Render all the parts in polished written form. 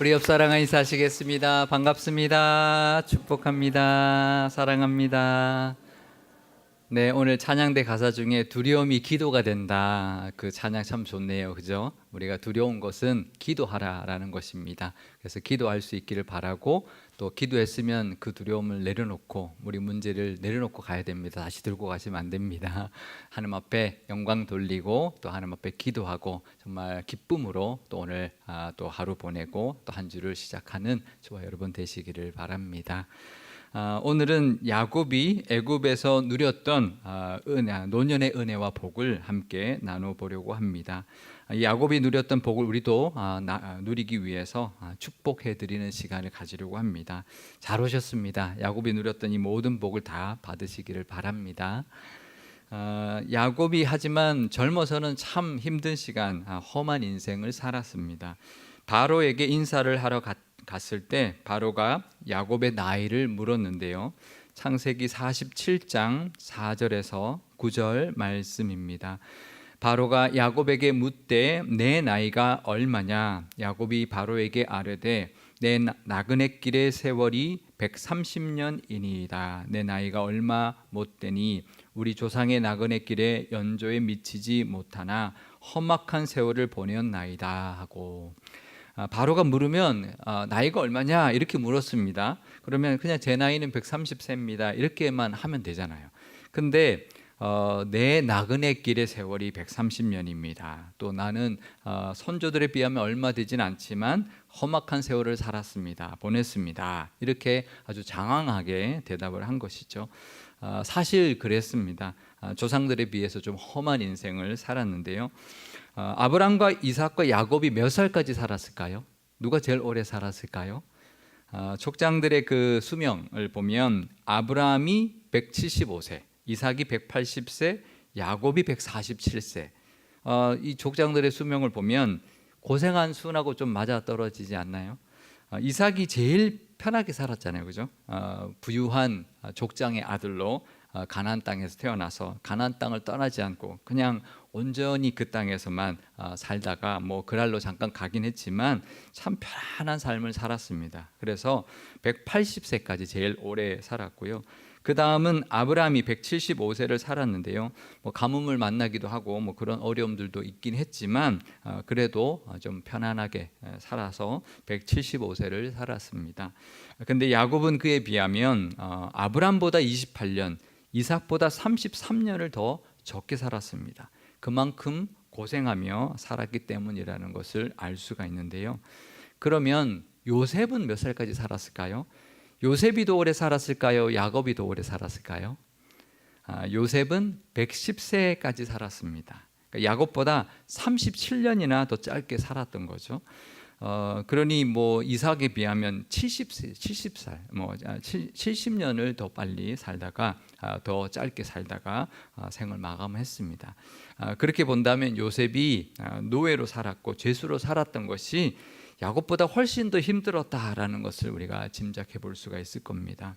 우리 옆사랑아 인사하시겠습니다. 반갑습니다. 축복합니다. 사랑합니다. 네, 오늘 찬양대 가사 중에 두려움이 기도가 된다. 그 찬양 참 좋네요. 그죠? 우리가 두려운 것은 기도하라라는 것입니다. 그래서 기도할 수 있기를 바라고, 또 기도했으면 그 두려움을 내려놓고 우리 문제를 내려놓고 가야 됩니다. 다시 들고 가시면 안 됩니다. 하나님 앞에 영광 돌리고 또 하나님 앞에 기도하고 정말 기쁨으로 또 오늘 또 하루 보내고 또 한 주를 시작하는 저와 여러분 되시기를 바랍니다. 오늘은 야곱이 애굽에서 누렸던 노년의 은혜와 복을 함께 나눠보려고 합니다. 야곱이 누렸던 복을 우리도 누리기 위해서 축복해드리는 시간을 가지려고 합니다. 잘 오셨습니다. 야곱이 누렸던 이 모든 복을 다 받으시기를 바랍니다. 야곱이 하지만 젊어서는 참 힘든 시간, 험한 인생을 살았습니다. 바로에게 인사를 하러 갔을 때 바로가 야곱의 나이를 물었는데요. 창세기 47장 4절에서 9절 말씀입니다. 바로가 야곱에게 묻되 내 나이가 얼마냐? 야곱이 바로에게 아뢰되 내 나그네 길의 세월이 130년이니이다. 내 나이가 얼마 못되니 우리 조상의 나그네 길에 연조에 미치지 못하나 험악한 세월을 보내었나이다 하고, 바로가 물으면 나이가 얼마냐 이렇게 물었습니다. 그러면 그냥 제 나이는 130세입니다 이렇게만 하면 되잖아요. 근데 내 나그네 길의 세월이 130년입니다. 또 나는 선조들에 비하면 얼마 되진 않지만 험악한 세월을 살았습니다. 보냈습니다. 이렇게 아주 장황하게 대답을 한 것이죠. 사실 그랬습니다. 조상들에 비해서 좀 험한 인생을 살았는데요. 아브람과 이삭과 야곱이 몇 살까지 살았을까요? 누가 제일 오래 살았을까요? 족장들의 그 수명을 보면 아브람이 175세, 이삭이 180세, 야곱이 147세. 이 족장들의 수명을 보면 고생한 수하고 좀 맞아떨어지지 않나요? 이삭이 제일 편하게 살았잖아요, 그죠? 부유한 족장의 아들로 가나안 땅에서 태어나서 가나안 땅을 떠나지 않고 그냥 온전히 그 땅에서만 살다가 뭐 그랄로 잠깐 가긴 했지만 참 편안한 삶을 살았습니다. 그래서 180세까지 제일 오래 살았고요. 그 다음은 아브라함이 175세를 살았는데요. 뭐 가뭄을 만나기도 하고 뭐 그런 어려움들도 있긴 했지만 그래도 좀 편안하게 살아서 175세를 살았습니다. 근데 야곱은 그에 비하면 아브라함보다 28년, 이삭보다 33년을 더 적게 살았습니다. 그만큼 고생하며 살았기 때문이라는 것을 알 수가 있는데요. 그러면 요셉은 몇 살까지 살았을까요? 요셉이 더 오래 살았을까요? 야곱이 더 오래 살았을까요? 요셉은 110세까지 살았습니다. 그러니까 야곱보다 37년이나 더 짧게 살았던 거죠. 그러니 뭐 이삭에 비하면 70살, 뭐 70년을 더 빨리 살다가 더 짧게 살다가 생을 마감했습니다. 그렇게 본다면 요셉이 노예로 살았고 죄수로 살았던 것이 야곱보다 훨씬 더 힘들었다라는 것을 우리가 짐작해 볼 수가 있을 겁니다.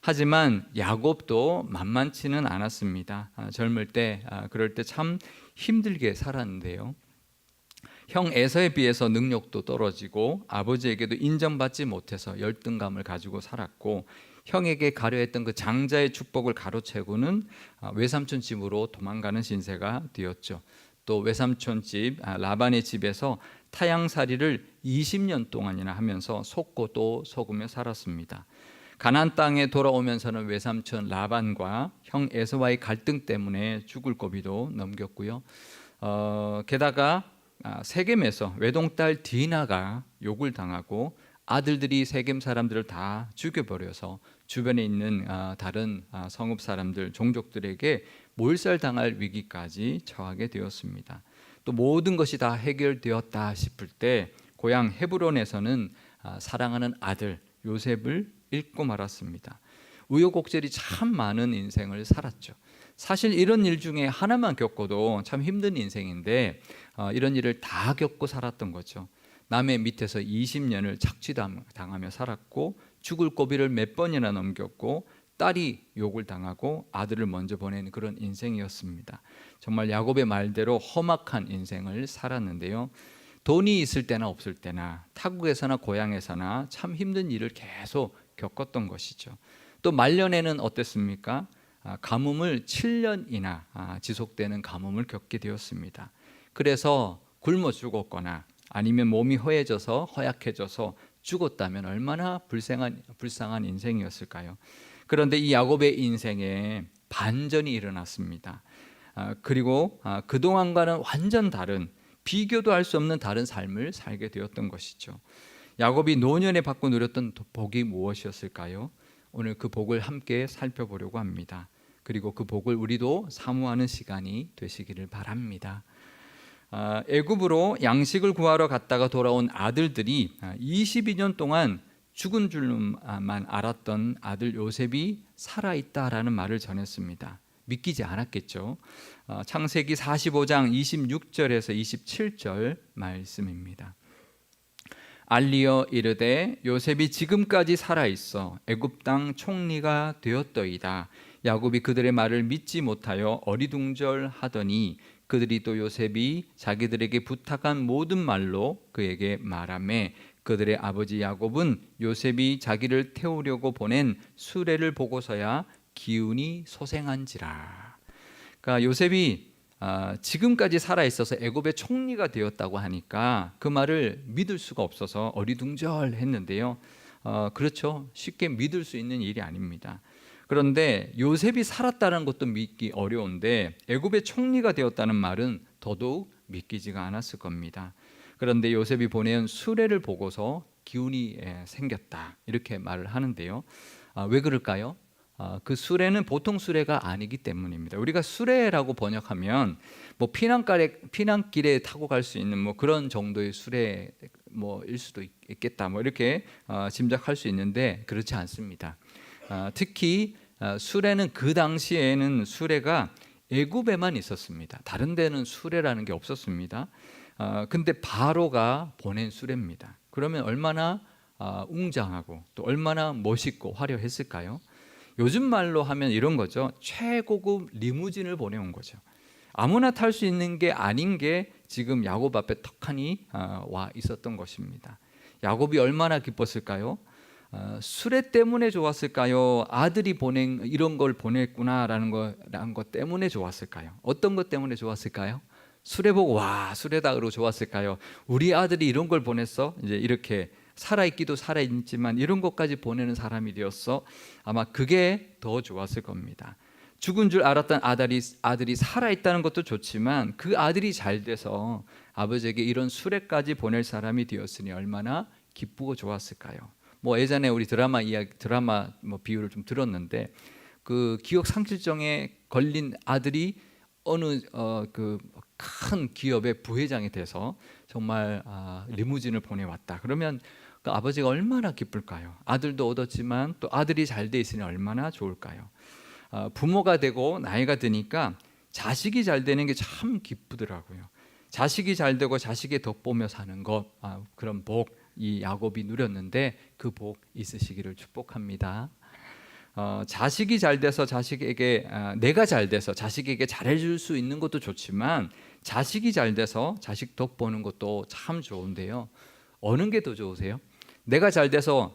하지만 야곱도 만만치는 않았습니다. 젊을 때 그럴 때 참 힘들게 살았는데요. 형 에서에 비해서 능력도 떨어지고 아버지에게도 인정받지 못해서 열등감을 가지고 살았고, 형에게 가려 했던 그 장자의 축복을 가로채고는 외삼촌 집으로 도망가는 신세가 되었죠. 또 외삼촌 집 라반의 집에서 타향살이를 20년 동안이나 하면서 속고 또 속으며 살았습니다. 가나안 땅에 돌아오면서는 외삼촌 라반과 형 에서와의 갈등 때문에 죽을 고비도 넘겼고요. 게다가 세겜에서 외동딸 디나가 욕을 당하고 아들들이 세겜 사람들을 다 죽여버려서 주변에 있는 다른 성읍 사람들, 종족들에게 몰살당할 위기까지 처하게 되었습니다. 또 모든 것이 다 해결되었다 싶을 때 고향 헤브론에서는 사랑하는 아들 요셉을 잃고 말았습니다. 우여곡절이 참 많은 인생을 살았죠. 사실 이런 일 중에 하나만 겪어도 참 힘든 인생인데 이런 일을 다 겪고 살았던 거죠. 남의 밑에서 20년을 착취당하며 살았고 죽을 고비를 몇 번이나 넘겼고 딸이 욕을 당하고 아들을 먼저 보내는 그런 인생이었습니다. 정말 야곱의 말대로 험악한 인생을 살았는데요. 돈이 있을 때나 없을 때나 타국에서나 고향에서나 참 힘든 일을 계속 겪었던 것이죠. 또 말년에는 어땠습니까? 가뭄을 7년이나 지속되는 가뭄을 겪게 되었습니다. 그래서 굶어 죽었거나 아니면 몸이 허약해져서 죽었다면 얼마나 불쌍한 인생이었을까요? 그런데 이 야곱의 인생에 반전이 일어났습니다. 그리고 그동안과는 완전 다른, 비교도 할 수 없는 다른 삶을 살게 되었던 것이죠. 야곱이 노년에 받고 누렸던 복이 무엇이었을까요? 오늘 그 복을 함께 살펴보려고 합니다. 그리고 그 복을 우리도 사모하는 시간이 되시기를 바랍니다. 애굽으로 양식을 구하러 갔다가 돌아온 아들들이 22년 동안 죽은 줄만 알았던 아들 요셉이 살아있다라는 말을 전했습니다. 믿기지 않았겠죠. 창세기 45장 26절에서 27절 말씀입니다. 알리어 이르되 요셉이 지금까지 살아있어 애굽 땅 총리가 되었더이다. 야곱이 그들의 말을 믿지 못하여 어리둥절하더니 그들이 또 요셉이 자기들에게 부탁한 모든 말로 그에게 말하매 그들의 아버지 야곱은 요셉이 자기를 태우려고 보낸 수레를 보고서야 기운이 소생한지라. 그러니까 요셉이 지금까지 살아있어서 애굽의 총리가 되었다고 하니까 그 말을 믿을 수가 없어서 어리둥절했는데요. 그렇죠. 쉽게 믿을 수 있는 일이 아닙니다. 그런데 요셉이 살았다는 것도 믿기 어려운데 애굽의 총리가 되었다는 말은 더더욱 믿기지가 않았을 겁니다. 그런데 요셉이 보낸 수레를 보고서 기운이 생겼다 이렇게 말을 하는데요. 왜 그럴까요? 그 수레는 보통 수레가 아니기 때문입니다. 우리가 수레라고 번역하면 뭐 피난길에 타고 갈 수 있는 뭐 그런 정도의 수레 뭐일 수도 있겠다 뭐 이렇게 짐작할 수 있는데 그렇지 않습니다. 특히 수레는 그 당시에는 수레가 애굽에만 있었습니다. 다른 데는 수레라는 게 없었습니다. 근데 바로가 보낸 수레입니다. 그러면 얼마나 웅장하고 또 얼마나 멋있고 화려했을까요? 요즘 말로 하면 이런 거죠. 최고급 리무진을 보내온 거죠. 아무나 탈 수 있는 게 아닌 게 지금 야곱 앞에 턱하니 와 있었던 것입니다. 야곱이 얼마나 기뻤을까요? 수레 때문에 좋았을까요? 아들이 이런 걸 보냈구나라는 것 때문에 좋았을까요? 어떤 것 때문에 좋았을까요? 수레 보고 와 수레다로 좋았을까요? 우리 아들이 이런 걸 보냈어? 이제 이렇게 살아있기도 살아있지만 이런 것까지 보내는 사람이 되었어. 아마 그게 더 좋았을 겁니다. 죽은 줄 알았던 아들이 살아있다는 것도 좋지만 그 아들이 잘 돼서 아버지에게 이런 수레까지 보낼 사람이 되었으니 얼마나 기쁘고 좋았을까요? 뭐 예전에 우리 드라마 뭐 비유를 좀 들었는데 그 기억 상실증에 걸린 아들이 어느 그 큰 기업의 부회장이 돼서 정말 리무진을 보내왔다. 그러면 그 아버지가 얼마나 기쁠까요? 아들도 얻었지만 또 아들이 잘 돼 있으니 얼마나 좋을까요? 부모가 되고 나이가 드니까 자식이 잘 되는 게 참 기쁘더라고요. 자식이 잘 되고 자식의 덕 보며 사는 것, 그런 복 이 야곱이 누렸는데 그 복 있으시기를 축복합니다. 자식이 잘 돼서 자식에게 내가 잘 돼서 자식에게 잘해줄 수 있는 것도 좋지만 자식이 잘 돼서 자식 덕 보는 것도 참 좋은데요. 어느 게 더 좋으세요? 내가 잘 돼서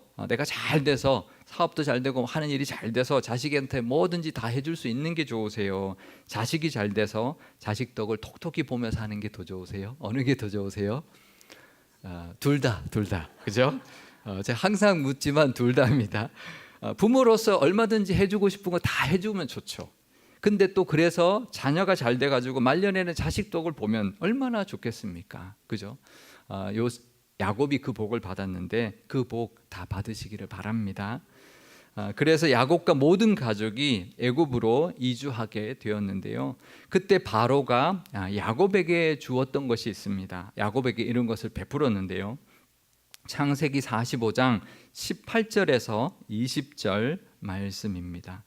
사업도 잘 되고 하는 일이 잘 돼서 자식한테 뭐든지 다 해줄 수 있는 게 좋으세요? 자식이 잘 돼서 자식 덕을 톡톡히 보며 사는 게 더 좋으세요? 어느 게 더 좋으세요? 둘 다, 그죠? 제가 항상 묻지만 둘 다입니다. 부모로서 얼마든지 해주고 싶은 거 다 해주면 좋죠. 근데 또 그래서 자녀가 잘 돼가지고 말년에는 자식 덕을 보면 얼마나 좋겠습니까? 그죠? 야곱이 그 복을 받았는데 그 복 다 받으시기를 바랍니다. 그래서 야곱과 모든 가족이 애굽으로 이주하게 되었는데요. 그때 바로가 야곱에게 주었던 것이 있습니다. 야곱에게 이런 것을 베풀었는데요. 창세기 45장 18절에서 20절 말씀입니다.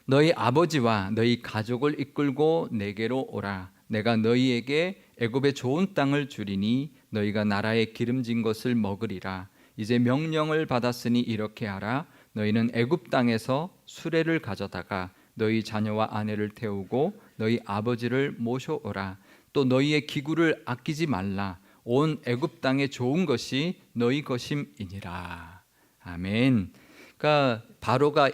너희 아버지와 너희 가족을 이끌고 내게로 오라. 내가 너희에게 애굽의 좋은 땅을 주리니 너희가 나라에 기름진 것을 먹으리라. 이제 명령을 받았으니 이렇게 하라. 너희는 애굽 땅에서 수레를 가져다가 너희 자녀와 아내를 태우고 너희 아버지를 모셔오라. 또 너희의 기구를 아끼지 말라. 온 애굽 땅에 좋은 것이 너희 것임이니라. 아멘. 그러니까 바로가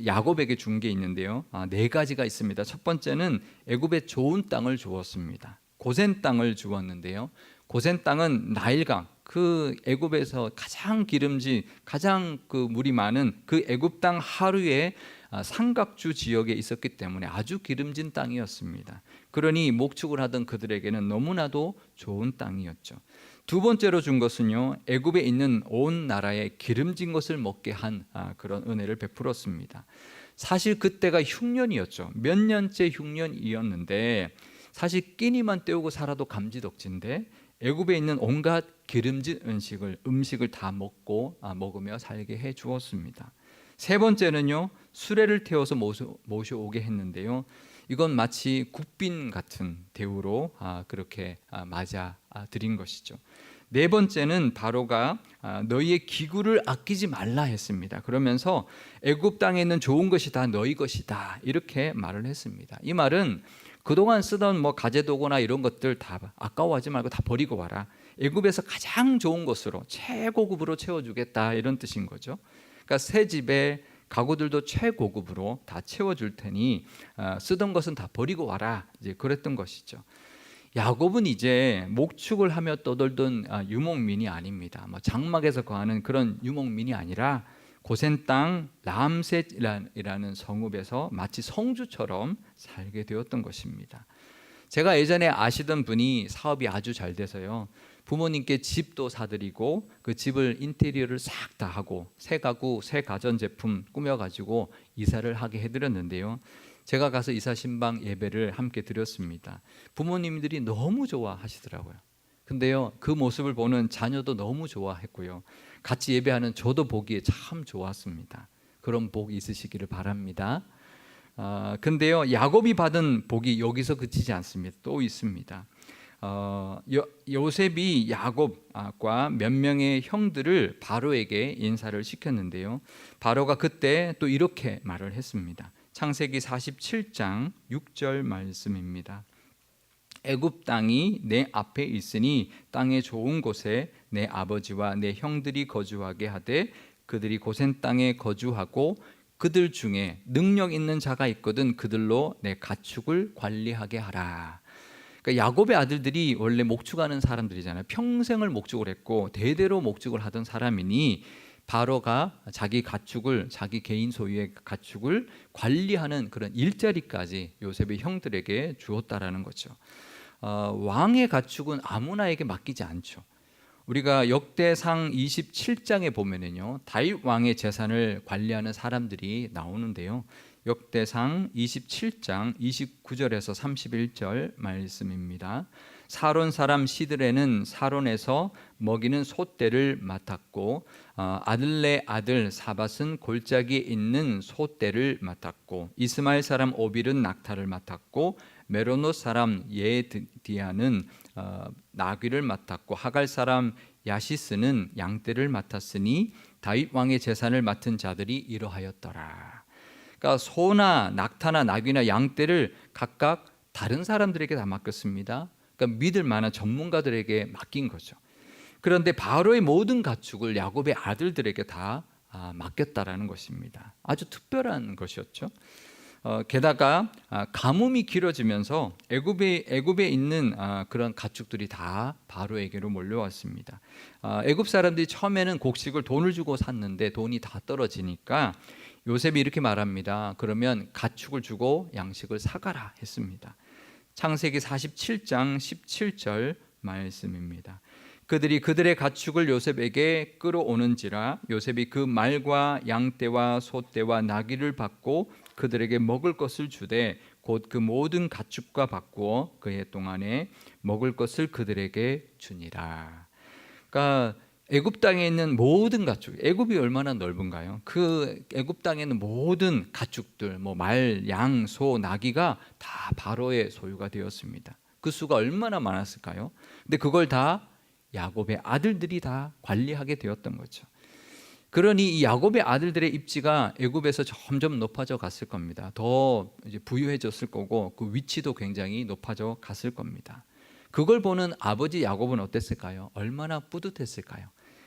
야곱에게 준 게 있는데요. 네 가지가 있습니다. 첫 번째는 애굽에 좋은 땅을 주었습니다. 고센 땅을 주었는데요. 고센 땅은 나일강, 그 애굽에서 가장 기름진, 가장 그 물이 많은 그 애굽 땅 하루에 삼각주 지역에 있었기 때문에 아주 기름진 땅이었습니다. 그러니 목축을 하던 그들에게는 너무나도 좋은 땅이었죠. 두 번째로 준 것은요, 애굽에 있는 온 나라에 기름진 것을 먹게 한 그런 은혜를 베풀었습니다. 사실 그때가 흉년이었죠. 몇 년째 흉년이었는데 사실 끼니만 때우고 살아도 감지덕진데 애굽에 있는 온갖 기름진 음식을 다 먹으며 살게 해 주었습니다. 세 번째는요, 수레를 태워서 모셔오게 했는데요. 이건 마치 국빈 같은 대우로 그렇게 맞아 드린 것이죠. 네 번째는 바로가 너희의 기구를 아끼지 말라 했습니다. 그러면서 애굽 땅에 있는 좋은 것이 다 너희 것이다 이렇게 말을 했습니다. 이 말은 그동안 쓰던 가재도구나 이런 것들 다 아까워하지 말고 다 버리고 와라. 애굽에서 가장 좋은 것으로 최고급으로 채워주겠다 이런 뜻인 거죠. 그러니까 새 집에 가구들도 최고급으로 다 채워줄 테니 쓰던 것은 다 버리고 와라 이제 그랬던 것이죠. 야곱은 이제 목축을 하며 떠돌던 유목민이 아닙니다. 장막에서 거하는 그런 유목민이 아니라 고센 땅 람셋이라는 성읍에서 마치 성주처럼 살게 되었던 것입니다. 제가 예전에 아시던 분이 사업이 아주 잘 돼서요, 부모님께 집도 사드리고 그 집을 인테리어를 싹 다 하고 새 가구, 새 가전제품 꾸며가지고 이사를 하게 해드렸는데요. 제가 가서 이사 신방 예배를 함께 드렸습니다. 부모님들이 너무 좋아하시더라고요. 근데요, 그 모습을 보는 자녀도 너무 좋아했고요. 같이 예배하는 저도 보기에 참 좋았습니다. 그런 복이 있으시기를 바랍니다. 근데요, 야곱이 받은 복이 여기서 그치지 않습니다. 또 있습니다. 요셉이 야곱과 몇 명의 형들을 바로에게 인사를 시켰는데요. 바로가 그때 또 이렇게 말을 했습니다. 창세기 47장 6절 말씀입니다. 애굽 땅이 내 앞에 있으니 땅의 좋은 곳에 내 아버지와 내 형들이 거주하게 하되 그들이 고센 땅에 거주하고 그들 중에 능력 있는 자가 있거든 그들로 내 가축을 관리하게 하라. 그러니까 야곱의 아들들이 원래 목축하는 사람들이잖아요. 평생을 목축을 했고 대대로 목축을 하던 사람이니 바로가 자기 가축을, 자기 개인 소유의 가축을 관리하는 그런 일자리까지 요셉의 형들에게 주었다라는 거죠. 왕의 가축은 아무나에게 맡기지 않죠. 우리가 역대상 27장에 보면은요, 다윗 왕의 재산을 관리하는 사람들이 나오는데요. 역대상 27장 29절에서 31절 말씀입니다. 사론 사람 시드레는 사론에서 먹이는 소떼를 맡았고 아들네 아들 사밧은 골짜기에 있는 소떼를 맡았고 이스마엘 사람 오빌은 낙타를 맡았고 메로노 사람 예디아는 나귀를 맡았고 하갈 사람 야시스는 양떼를 맡았으니 다윗 왕의 재산을 맡은 자들이 이러하였더라. 그러니까 소나 낙타나 나귀나 양떼를 각각 다른 사람들에게 다 맡겼습니다. 그러니까 믿을 만한 전문가들에게 맡긴 거죠. 그런데 바로의 모든 가축을 야곱의 아들들에게 다 맡겼다라는 것입니다. 아주 특별한 것이었죠. 게다가 가뭄이 길어지면서 애굽에 있는 그런 가축들이 다 바로에게로 몰려왔습니다. 애굽 사람들이 처음에는 곡식을 돈을 주고 샀는데 돈이 다 떨어지니까 요셉이 이렇게 말합니다. 그러면 가축을 주고 양식을 사가라 했습니다. 창세기 47장 17절 말씀입니다. 그들이 그들의 가축을 요셉에게 끌어오는지라 요셉이 그 말과 양떼와 소떼와 나귀를 받고 그들에게 먹을 것을 주되 곧 그 모든 가축과 바꾸어 그해 동안에 먹을 것을 그들에게 주니라. 그러니까 애굽 땅에 있는 모든 가축, 애굽이 얼마나 넓은가요? 그 애굽 땅에 있는 모든 가축들, 말, 양, 소, 나귀가 다 바로의 소유가 되었습니다. 그 수가 얼마나 많았을까요? 근데 그걸 다 야곱의 아들들이 다 관리하게 되었던 거죠. 그러니 이 야곱의 아들들의 입지가 애굽에서 점점 높아져 갔을 겁니다. 더 이제 부유해졌을 거고 그 위치도 굉장히 높아져 갔을 겁니다. 그걸 보는 아버지 야곱은 어땠을까요? 얼마나 뿌듯했을까요?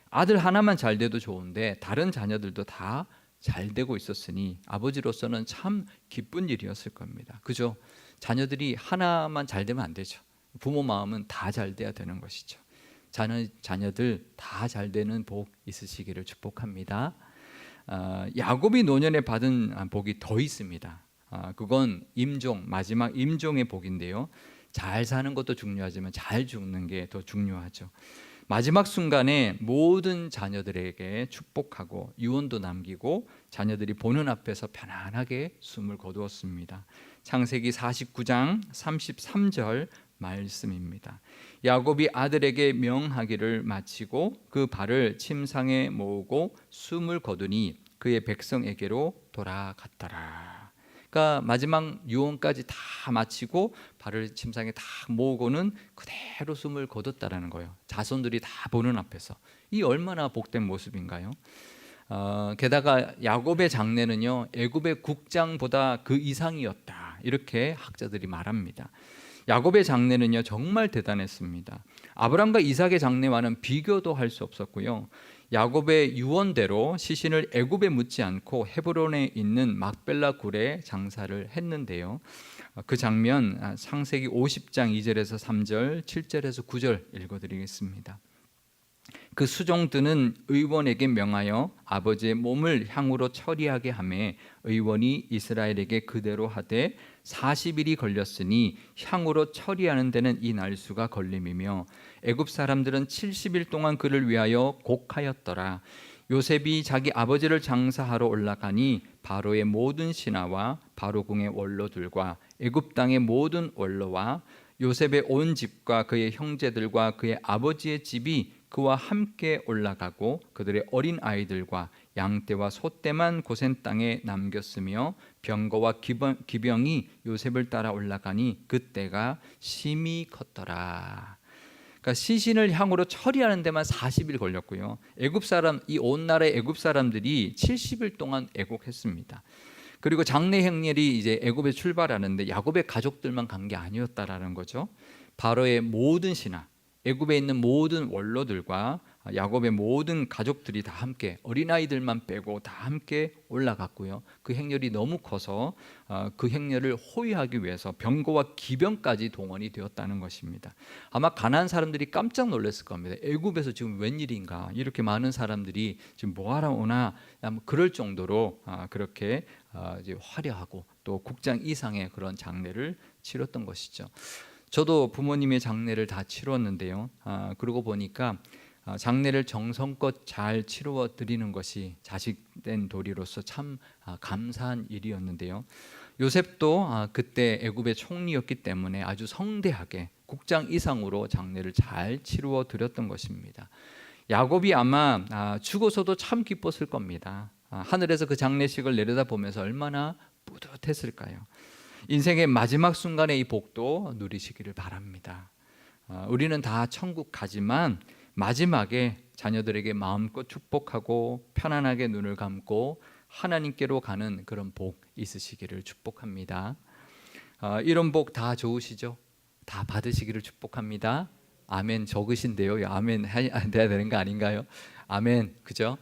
아들 하나만 잘 돼도 좋은데 다른 자녀들도 다 잘 되고 있었으니 아버지로서는 참 기쁜 일이었을 겁니다. 그죠? 자녀들이 하나만 잘 되면 안 되죠. 부모 마음은 다 잘 돼야 되는 것이죠. 자녀들 다 잘 되는 복 있으시기를 축복합니다. 야곱이 노년에 받은 복이 더 있습니다. 그건 임종, 마지막 임종의 복인데요. 잘 사는 것도 중요하지만 잘 죽는 게 더 중요하죠. 마지막 순간에 모든 자녀들에게 축복하고 유언도 남기고 자녀들이 보는 앞에서 편안하게 숨을 거두었습니다. 창세기 49장 33절 말씀입니다. 야곱이 아들에게 명하기를 마치고 그 발을 침상에 모으고 숨을 거두니 그의 백성에게로 돌아갔더라. 그러니까 마지막 유언까지 다 마치고 발을 침상에 다 모으고는 그대로 숨을 거뒀다라는 거예요. 자손들이 다 보는 앞에서. 이 얼마나 복된 모습인가요? 게다가 야곱의 장래는요, 애굽의 국장보다 그 이상이었다, 이렇게 학자들이 말합니다. 야곱의 장래는요 정말 대단했습니다. 아브람과 이삭의 장래와는 비교도 할 수 없었고요. 야곱의 유언대로 시신을 애굽에 묻지 않고 헤브론에 있는 막벨라 굴에 장사를 했는데요. 그 장면 창세기 50장 2절에서 3절, 7절에서 9절 읽어드리겠습니다. 그 수종드는 의원에게 명하여 아버지의 몸을 향으로 처리하게 하매 의원이 이스라엘에게 그대로 하되 40일이 걸렸으니 향으로 처리하는 데는 이 날수가 걸림이며 애굽 사람들은 70일 동안 그를 위하여 곡하였더라. 요셉이 자기 아버지를 장사하러 올라가니 바로의 모든 신하와 바로궁의 원로들과 애굽 땅의 모든 원로와 요셉의 온 집과 그의 형제들과 그의 아버지의 집이 그와 함께 올라가고 그들의 어린 아이들과 양떼와 소떼만 고센 땅에 남겼으며 병거와 기병이 요셉을 따라 올라가니 그때가 심히 컸더라. 그러니까 시신을 향으로 처리하는 데만 40일 걸렸고요. 애굽 사람, 이 온 나라의 애굽 사람들이 70일 동안 애곡했습니다. 그리고 장례 행렬이 이제 애굽에 출발하는데 야곱의 가족들만 간 게 아니었다라는 거죠. 바로의 모든 신하, 애굽에 있는 모든 원로들과 야곱의 모든 가족들이 다 함께, 어린아이들만 빼고 다 함께 올라갔고요. 그 행렬이 너무 커서 그 행렬을 호위하기 위해서 병거와 기병까지 동원이 되었다는 것입니다. 아마 가나안 사람들이 깜짝 놀랐을 겁니다. 애굽에서 지금 웬일인가, 이렇게 많은 사람들이 지금 뭐하러 오나, 그럴 정도로 그렇게 이제 화려하고 또 국장 이상의 그런 장례를 치렀던 것이죠. 저도 부모님의 장례를 다 치루었는데요. 그러고 보니까 장례를 정성껏 잘 치루어 드리는 것이 자식된 도리로서 참 감사한 일이었는데요. 요셉도 그때 애굽의 총리였기 때문에 아주 성대하게 국장 이상으로 장례를 잘 치루어 드렸던 것입니다. 야곱이 아마 죽어서도 참 기뻤을 겁니다. 하늘에서 그 장례식을 내려다보면서 얼마나 뿌듯했을까요? 인생의 마지막 순간의 이 복도 누리시기를 바랍니다. 우리는 다 천국 가지만 마지막에 자녀들에게 마음껏 축복하고 편안하게 눈을 감고 하나님께로 가는 그런 복 있으시기를 축복합니다. 이런 복 다 좋으시죠? 다 받으시기를 축복합니다. 아멘. 적으신데요. 아멘 해야 되는 거 아닌가요? 아멘. 그죠?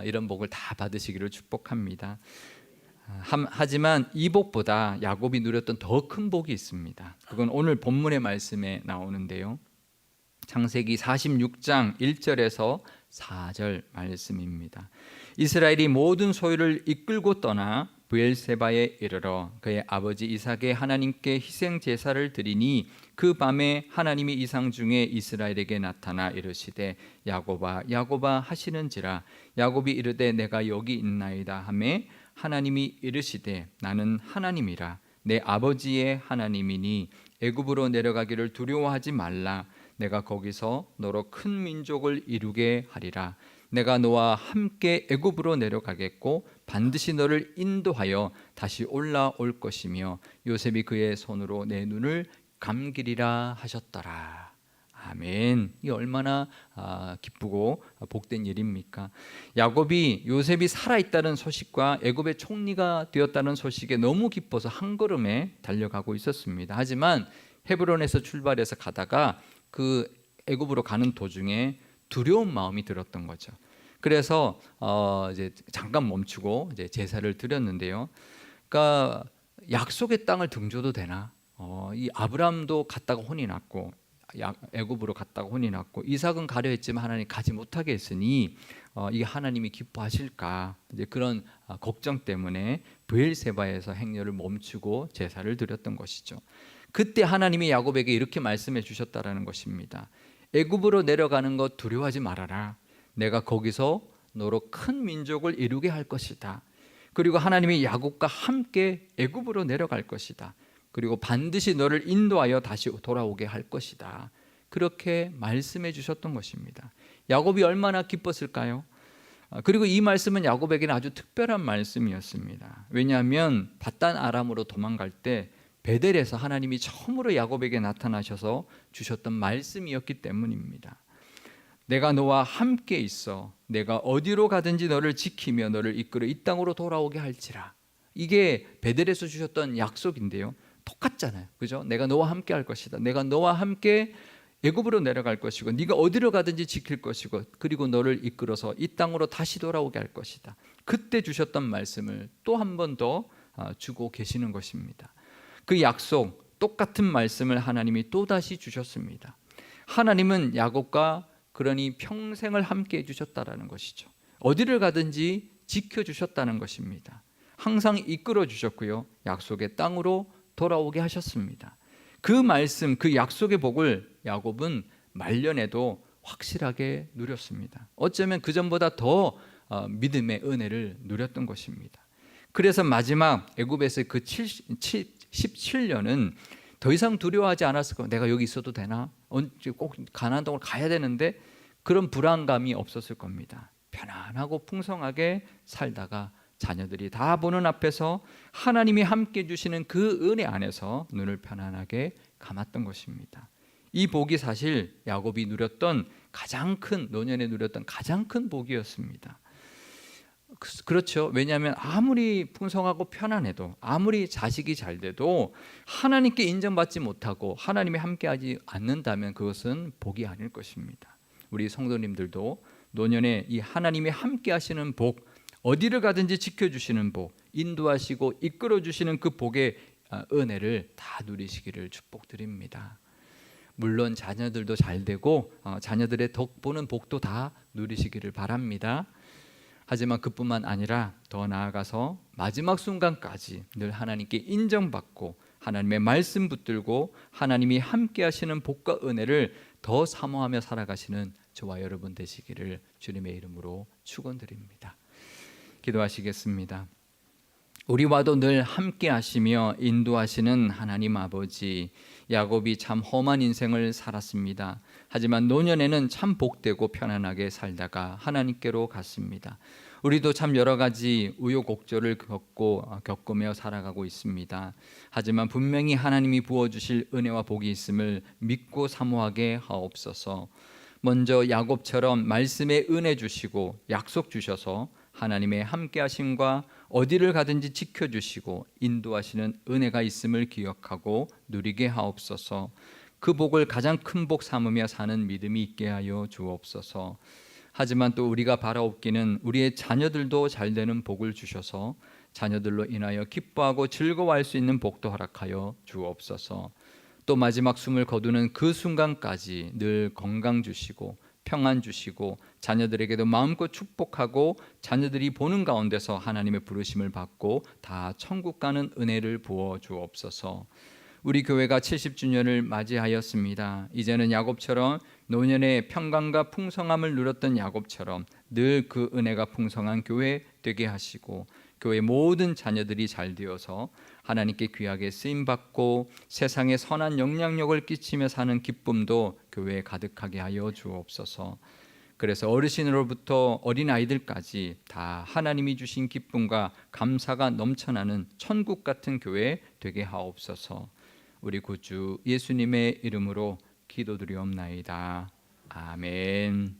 이런 복을 다 받으시기를 축복합니다. 하지만 이 복보다 야곱이 누렸던 더 큰 복이 있습니다. 그건 오늘 본문의 말씀에 나오는데요. 창세기 46장 1절에서 4절 말씀입니다. 이스라엘이 모든 소유를 이끌고 떠나 브엘세바에 이르러 그의 아버지 이삭의 하나님께 희생 제사를 드리니 그 밤에 하나님이 이상 중에 이스라엘에게 나타나 이르시되 야곱아 야곱아 하시는지라. 야곱이 이르되 내가 여기 있나이다 하매 하나님이 이르시되 나는 하나님이라. 내 아버지의 하나님이니 애굽으로 내려가기를 두려워하지 말라. 내가 거기서 너로 큰 민족을 이루게 하리라. 내가 너와 함께 애굽으로 내려가겠고 반드시 너를 인도하여 다시 올라올 것이며 요셉이 그의 손으로 내 눈을 감기리라 하셨더라. 아멘. 이 얼마나 기쁘고 복된 일입니까? 야곱이 요셉이 살아있다는 소식과 애굽의 총리가 되었다는 소식에 너무 기뻐서 한 걸음에 달려가고 있었습니다. 하지만 헤브론에서 출발해서 가다가 그 애굽으로 가는 도중에 두려운 마음이 들었던 거죠. 그래서 이제 잠깐 멈추고 이제 제사를 드렸는데요. 그러니까 약속의 땅을 등져도 되나? 이 아브라함도 갔다가 혼이 났고 애굽으로 갔다가 혼이 났고 이삭은 가려 했지만 하나님 가지 못하게 했으니 이게 하나님이 기뻐하실까? 이제 그런 걱정 때문에 브엘세바에서 행렬을 멈추고 제사를 드렸던 것이죠. 그때 하나님이 야곱에게 이렇게 말씀해 주셨다라는 것입니다. 애굽으로 내려가는 것 두려워하지 말아라. 내가 거기서 너로 큰 민족을 이루게 할 것이다. 그리고 하나님이 야곱과 함께 애굽으로 내려갈 것이다. 그리고 반드시 너를 인도하여 다시 돌아오게 할 것이다. 그렇게 말씀해 주셨던 것입니다. 야곱이 얼마나 기뻤을까요? 그리고 이 말씀은 야곱에게는 아주 특별한 말씀이었습니다. 왜냐하면 밧단 아람으로 도망갈 때 베델에서 하나님이 처음으로 야곱에게 나타나셔서 주셨던 말씀이었기 때문입니다. 내가 너와 함께 있어 내가 어디로 가든지 너를 지키며 너를 이끌어 이 땅으로 돌아오게 할지라. 이게 베델에서 주셨던 약속인데요. 똑같잖아요. 그죠? 내가 너와 함께 할 것이다. 내가 너와 함께 애굽으로 내려갈 것이고 네가 어디로 가든지 지킬 것이고 그리고 너를 이끌어서 이 땅으로 다시 돌아오게 할 것이다. 그때 주셨던 말씀을 또 한 번 더 주고 계시는 것입니다. 그 약속 똑같은 말씀을 하나님이 또다시 주셨습니다. 하나님은 야곱과 그러니 평생을 함께 해주셨다라는 것이죠. 어디를 가든지 지켜주셨다는 것입니다. 항상 이끌어 주셨고요. 약속의 땅으로 돌아오게 하셨습니다. 그 말씀, 그 약속의 복을 야곱은 말년에도 확실하게 누렸습니다. 어쩌면 그 전보다 더 믿음의 은혜를 누렸던 것입니다. 그래서 마지막 애굽에서의 그 17년은 더 이상 두려워하지 않았을 거예요. 내가 여기 있어도 되나? 꼭 가나안 땅으로 가야 되는데 그런 불안감이 없었을 겁니다. 편안하고 풍성하게 살다가 자녀들이 다 보는 앞에서 하나님이 함께 주시는 그 은혜 안에서 눈을 편안하게 감았던 것입니다. 이 복이 사실 야곱이 누렸던 가장 큰 노년에 누렸던 가장 큰 복이었습니다. 그렇죠. 왜냐하면 아무리 풍성하고 편안해도 아무리 자식이 잘 돼도 하나님께 인정받지 못하고 하나님이 함께하지 않는다면 그것은 복이 아닐 것입니다. 우리 성도님들도 노년에 이 하나님이 함께하시는 복, 어디를 가든지 지켜주시는 복, 인도하시고 이끌어주시는 그 복의 은혜를 다 누리시기를 축복드립니다. 물론 자녀들도 잘 되고 자녀들의 덕 보는 복도 다 누리시기를 바랍니다. 하지만 그뿐만 아니라 더 나아가서 마지막 순간까지 늘 하나님께 인정받고 하나님의 말씀 붙들고 하나님이 함께 하시는 복과 은혜를 더 사모하며 살아가시는 저와 여러분 되시기를 주님의 이름으로 축원드립니다. 기도하시겠습니다. 우리와도 늘 함께 하시며 인도하시는 하나님 아버지, 야곱이 참 험한 인생을 살았습니다. 하지만 노년에는 참 복되고 편안하게 살다가 하나님께로 갔습니다. 우리도 참 여러 가지 우여곡절을 겪으며 살아가고 있습니다. 하지만 분명히 하나님이 부어주실 은혜와 복이 있음을 믿고 사모하게 하옵소서. 먼저 야곱처럼 말씀에 은혜 주시고 약속 주셔서 하나님의 함께하심과 어디를 가든지 지켜주시고 인도하시는 은혜가 있음을 기억하고 누리게 하옵소서. 그 복을 가장 큰 복 삼으며 사는 믿음이 있게 하여 주옵소서. 하지만 또 우리가 바라옵기는 우리의 자녀들도 잘 되는 복을 주셔서 자녀들로 인하여 기뻐하고 즐거워할 수 있는 복도 허락하여 주옵소서. 또 마지막 숨을 거두는 그 순간까지 늘 건강 주시고 평안 주시고 자녀들에게도 마음껏 축복하고 자녀들이 보는 가운데서 하나님의 부르심을 받고 다 천국 가는 은혜를 부어 주옵소서. 우리 교회가 70주년을 맞이하였습니다. 이제는 야곱처럼 노년의 평강과 풍성함을 누렸던 야곱처럼 늘 그 은혜가 풍성한 교회 되게 하시고 교회 모든 자녀들이 잘 되어서 하나님께 귀하게 쓰임받고 세상에 선한 영향력을 끼치며 사는 기쁨도 교회에 가득하게 하여 주옵소서. 그래서 어르신으로부터 어린아이들까지 다 하나님이 주신 기쁨과 감사가 넘쳐나는 천국 같은 교회 되게 하옵소서. 우리 구주 예수님의 이름으로 기도드리옵나이다. 아멘.